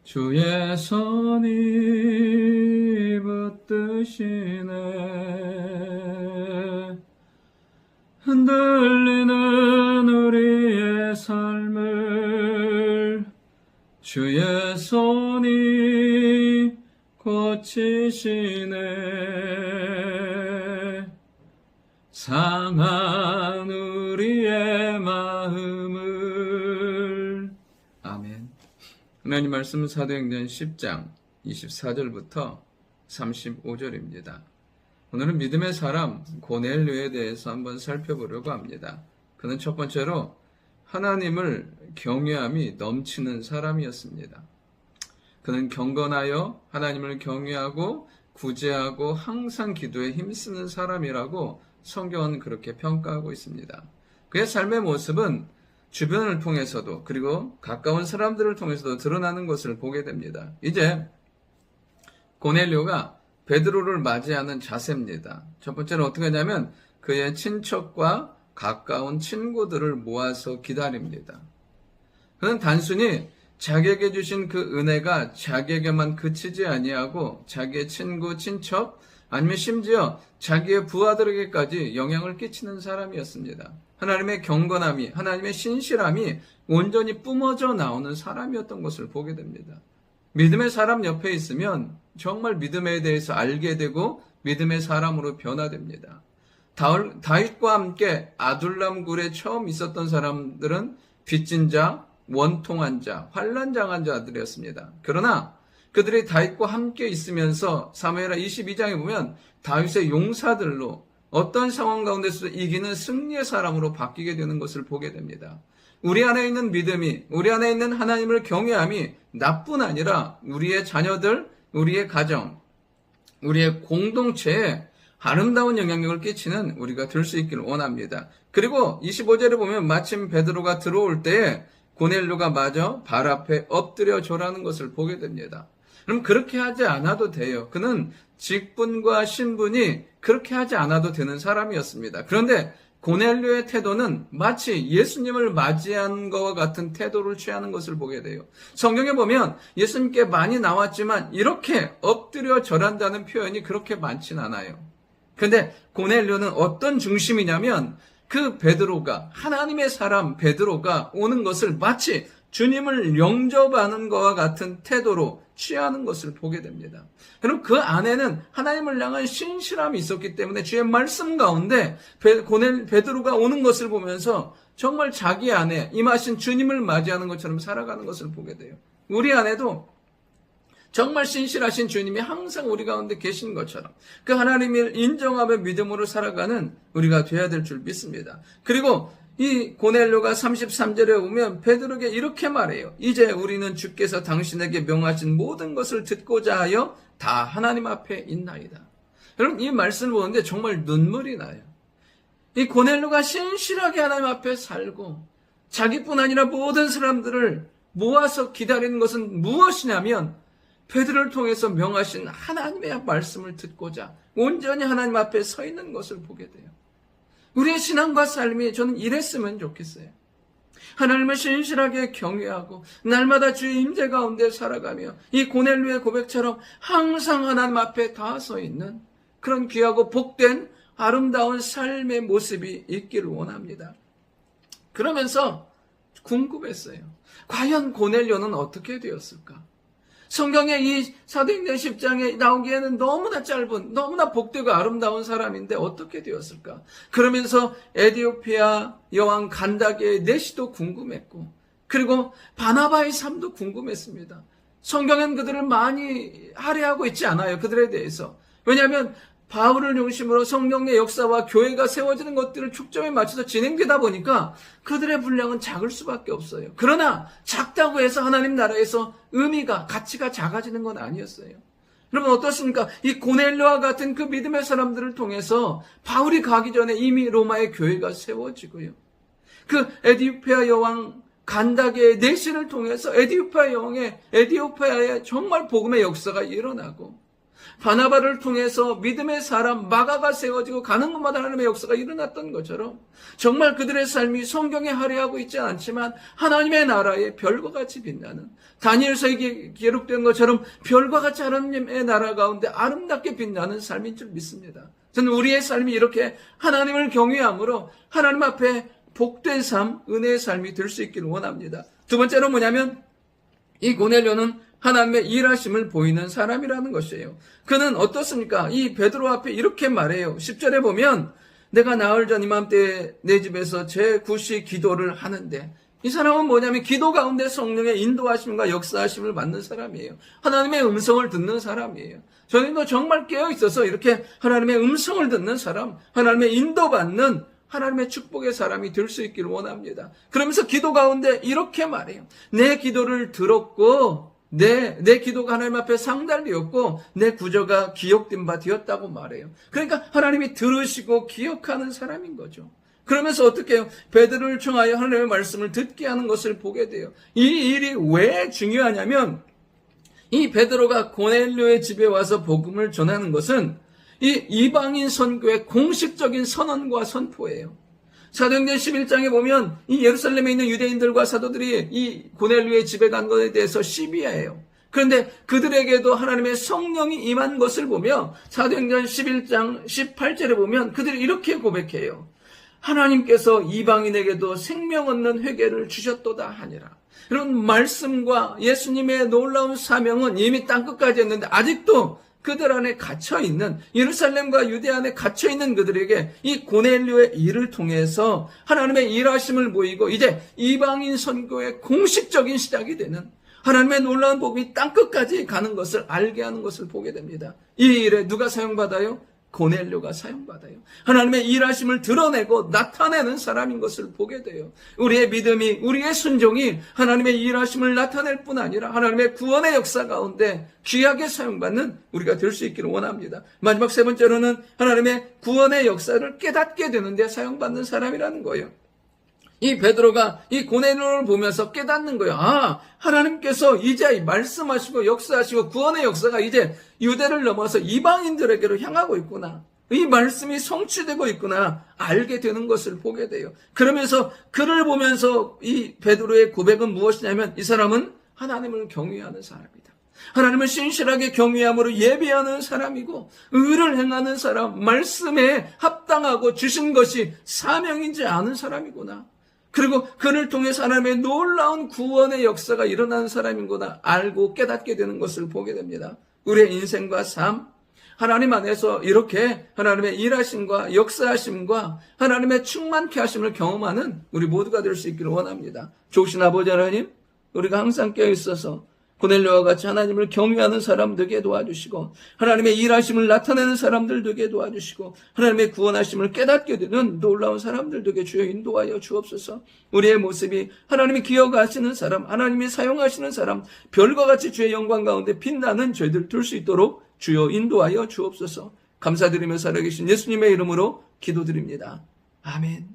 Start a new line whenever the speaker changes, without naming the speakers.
주의 손이 붙드시네. 흔들리는 우리의 삶을 주의 손이 고치시네. 상한 우리의 마음을. 아멘. 하나님 말씀은 사도행전 10장 24절부터 35절입니다. 오늘은 믿음의 사람 고넬료에 대해서 한번 살펴보려고 합니다. 그는 첫 번째로 하나님을 경외함이 넘치는 사람이었습니다. 그는 경건하여 하나님을 경외하고 구제하고 항상 기도에 힘쓰는 사람이라고 성경은 그렇게 평가하고 있습니다. 그의 삶의 모습은 주변을 통해서도 그리고 가까운 사람들을 통해서도 드러나는 것을 보게 됩니다. 이제 고넬료가 베드로를 맞이하는 자세입니다. 첫 번째는 어떻게 하냐면 그의 친척과 가까운 친구들을 모아서 기다립니다. 그는 단순히 자기에게 주신 그 은혜가 자기에게만 그치지 아니하고 자기의 친구, 친척 아니면 심지어 자기의 부하들에게까지 영향을 끼치는 사람이었습니다. 하나님의 경건함이, 하나님의 신실함이 온전히 뿜어져 나오는 사람이었던 것을 보게 됩니다. 믿음의 사람 옆에 있으면 정말 믿음에 대해서 알게 되고 믿음의 사람으로 변화됩니다. 다윗과 함께 아둘람 굴에 처음 있었던 사람들은 빚진 자, 원통한 자, 환난당한 자들이었습니다. 그러나 그들이 다윗과 함께 있으면서 사무엘하 22장에 보면 다윗의 용사들로 어떤 상황 가운데서도 이기는 승리의 사람으로 바뀌게 되는 것을 보게 됩니다. 우리 안에 있는 믿음이, 우리 안에 있는 하나님을 경외함이 나뿐 아니라 우리의 자녀들, 우리의 가정, 우리의 공동체에 아름다운 영향력을 끼치는 우리가 될 수 있기를 원합니다. 그리고 25절에 보면 마침 베드로가 들어올 때에 고넬료가 마저 발 앞에 엎드려 절하는 것을 보게 됩니다. 그럼 그렇게 하지 않아도 돼요. 그는 직분과 신분이 그렇게 하지 않아도 되는 사람이었습니다. 그런데 고넬료의 태도는 마치 예수님을 맞이한 것과 같은 태도를 취하는 것을 보게 돼요. 성경에 보면 예수님께 많이 나왔지만 이렇게 엎드려 절한다는 표현이 그렇게 많진 않아요. 그런데 고넬료는 어떤 중심이냐면 그 베드로가, 하나님의 사람 베드로가 오는 것을 마치 주님을 영접하는 것과 같은 태도로 취하는 것을 보게 됩니다. 그럼 그 안에는 하나님을 향한 신실함이 있었기 때문에 주의 말씀 가운데 베드로가 오는 것을 보면서 정말 자기 안에 임하신 주님을 맞이하는 것처럼 살아가는 것을 보게 돼요. 우리 안에도 정말 신실하신 주님이 항상 우리 가운데 계신 것처럼 그 하나님을 인정하며 믿음으로 살아가는 우리가 되어야 될 줄 믿습니다. 그리고 이 고넬료가 33절에 보면 베드로에게 이렇게 말해요. 이제 우리는 주께서 당신에게 명하신 모든 것을 듣고자 하여 다 하나님 앞에 있나이다. 여러분, 이 말씀을 보는데 정말 눈물이 나요. 이 고넬료가 신실하게 하나님 앞에 살고 자기뿐 아니라 모든 사람들을 모아서 기다리는 것은 무엇이냐면 베드로를 통해서 명하신 하나님의 말씀을 듣고자 온전히 하나님 앞에 서 있는 것을 보게 돼요. 우리의 신앙과 삶이 저는 이랬으면 좋겠어요. 하나님을 신실하게 경외하고 날마다 주의 임재 가운데 살아가며 이 고넬료의 고백처럼 항상 하나님 앞에 다 서 있는 그런 귀하고 복된 아름다운 삶의 모습이 있기를 원합니다. 그러면서 궁금했어요. 과연 고넬료는 어떻게 되었을까? 성경의 이 사도행전 10장에 나오기에는 너무나 짧은, 너무나 복되고 아름다운 사람인데 어떻게 되었을까? 그러면서 에디오피아 여왕 간다게의 내시도 궁금했고, 그리고 바나바의 삶도 궁금했습니다. 성경엔 그들을 많이 할애하고 있지 않아요. 그들에 대해서. 왜냐하면 바울을 중심으로 성령의 역사와 교회가 세워지는 것들을 축점에 맞춰서 진행되다 보니까 그들의 분량은 작을 수밖에 없어요. 그러나 작다고 해서 하나님 나라에서 의미가, 가치가 작아지는 건 아니었어요. 여러분 어떻습니까? 이 고넬료와 같은 그 믿음의 사람들을 통해서 바울이 가기 전에 이미 로마의 교회가 세워지고요. 그 에디오피아 여왕 간다게의 내시를 통해서 에디오피아의 정말 복음의 역사가 일어나고 바나바를 통해서 믿음의 사람 마가가 세워지고 가는 곳마다 하나님의 역사가 일어났던 것처럼 정말 그들의 삶이 성경에 할애하고 있지 않지만 하나님의 나라에 별과 같이 빛나는, 다니엘서에 기록된 것처럼 별과 같이 하나님의 나라 가운데 아름답게 빛나는 삶인 줄 믿습니다. 저는 우리의 삶이 이렇게 하나님을 경외함으로 하나님 앞에 복된 삶, 은혜의 삶이 될 수 있기를 원합니다. 두 번째로 뭐냐면 이 고넬료는 하나님의 일하심을 보이는 사람이라는 것이에요. 그는 어떻습니까? 이 베드로 앞에 이렇게 말해요. 10절에 보면 내가 나흘 전 이맘때 내 집에서 제9시 기도를 하는데, 이 사람은 뭐냐면 기도 가운데 성령의 인도하심과 역사하심을 받는 사람이에요. 하나님의 음성을 듣는 사람이에요. 저희도 정말 깨어있어서 이렇게 하나님의 음성을 듣는 사람, 하나님의 인도받는 하나님의 축복의 사람이 될 수 있기를 원합니다. 그러면서 기도 가운데 이렇게 말해요. 내 기도를 들었고 내 기도가 하나님 앞에 상달되었고 내 구저가 기억된 바 되었다고 말해요. 그러니까 하나님이 들으시고 기억하는 사람인 거죠. 그러면서 어떻게 해요? 베드로를 청하여 하나님의 말씀을 듣게 하는 것을 보게 돼요. 이 일이 왜 중요하냐면 이 베드로가 고넬료의 집에 와서 복음을 전하는 것은 이 이방인 선교의 공식적인 선언과 선포예요. 사도행전 11장에 보면 이 예루살렘에 있는 유대인들과 사도들이 이 고넬료의 집에 간 것에 대해서 시비해요. 그런데 그들에게도 하나님의 성령이 임한 것을 보며 사도행전 11장 18절에 보면 그들이 이렇게 고백해요. 하나님께서 이방인에게도 생명 얻는 회개를 주셨도다 하니라. 이런 말씀과 예수님의 놀라운 사명은 이미 땅끝까지 했는데 아직도 그들 안에 갇혀있는, 예루살렘과 유대 안에 갇혀있는 그들에게 이 고넬료의 일을 통해서 하나님의 일하심을 보이고 이제 이방인 선교의 공식적인 시작이 되는 하나님의 놀라운 복음이 땅끝까지 가는 것을 알게 하는 것을 보게 됩니다. 이 일에 누가 사용받아요? 고넬료가 사용받아요. 하나님의 일하심을 드러내고 나타내는 사람인 것을 보게 돼요. 우리의 믿음이, 우리의 순종이 하나님의 일하심을 나타낼 뿐 아니라 하나님의 구원의 역사 가운데 귀하게 사용받는 우리가 될 수 있기를 원합니다. 마지막 세 번째로는 하나님의 구원의 역사를 깨닫게 되는데 사용받는 사람이라는 거예요. 이 베드로가 이 고넬료를 보면서 깨닫는 거예요. 아, 하나님께서 이제 말씀하시고 역사하시고 구원의 역사가 이제 유대를 넘어서 이방인들에게로 향하고 있구나. 이 말씀이 성취되고 있구나. 알게 되는 것을 보게 돼요. 그러면서 그를 보면서 이 베드로의 고백은 무엇이냐면 이 사람은 하나님을 경외하는 사람이다. 하나님을 신실하게 경외함으로 예배하는 사람이고 의를 행하는 사람, 말씀에 합당하고 주신 것이 사명인지 아는 사람이구나. 그리고 그를 통해서 하나님의 놀라운 구원의 역사가 일어나는 사람이구나 알고 깨닫게 되는 것을 보게 됩니다. 우리의 인생과 삶, 하나님 안에서 이렇게 하나님의 일하심과 역사하심과 하나님의 충만케 하심을 경험하는 우리 모두가 될 수 있기를 원합니다. 좋으신 아버지 하나님, 우리가 항상 깨어있어서 고넬료와 같이 하나님을 경외하는 사람 되게 도와주시고 하나님의 일하심을 나타내는 사람들 되게 도와주시고 하나님의 구원하심을 깨닫게 되는 놀라운 사람들 되게 주여 인도하여 주옵소서. 우리의 모습이 하나님이 기억하시는 사람, 하나님이 사용하시는 사람, 별과 같이 주의 영광 가운데 빛나는 저희들 될 수 있도록 주여 인도하여 주옵소서. 감사드리며 살아계신 예수님의 이름으로 기도드립니다. 아멘.